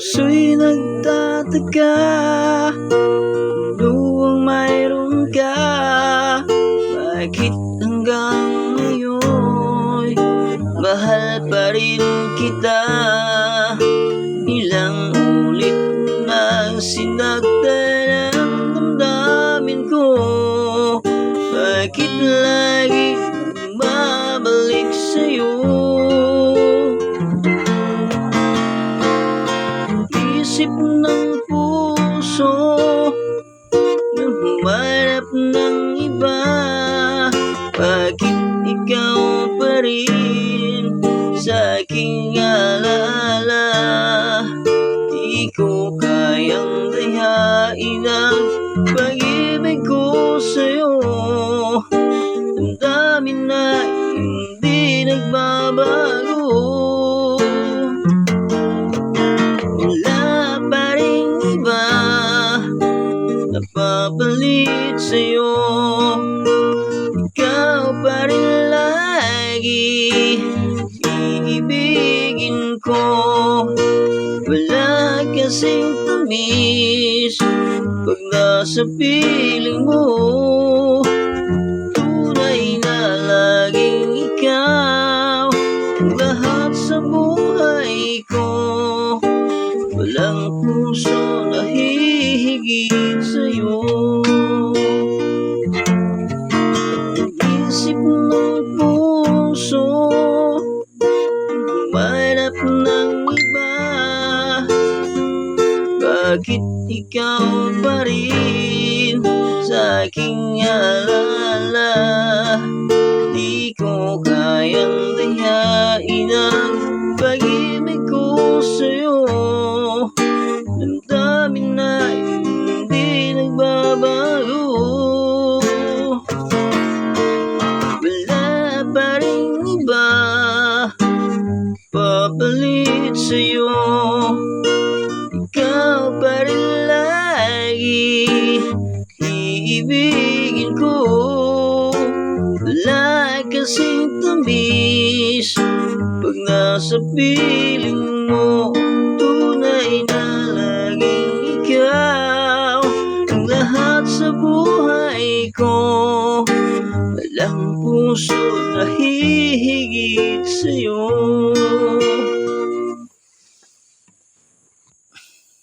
puso'y nagtataka, luwang mayroon ka. Bakit hanggang ngayon mahal pa rin kita? Ilang ulit na sinaktan ang damdamin ko. Bakit lagi bumabalik sa'yo? Isip ng puso na humanap ng iba. Bakit ikaw pa rin sa aking alaala? Di ko kayang dayain ang pag-ibig ko sa'yo. Damdamin na hindi nagbabago. Wala pa ring iba napapalit sa'yo. Ikaw pa rin lagi iibigin ko. Wala kasing tamis pag nasa piling mo. Tunay na laging ikaw ang lahat sa buhay ko. Walang puso na hihigit sa'yo. Isip ng puso humanap ng iba. Bakit ikaw pa rin sa aking alaala? Di ko kayang dayain ang pag-ibig ko sa'yo. Damdamin na hindi nagbabago. Wala pa ring iba papalit sa'yo. Ikaw pa rin lagi iibigin ko. Wala kasing tamis pag nasa piling mo.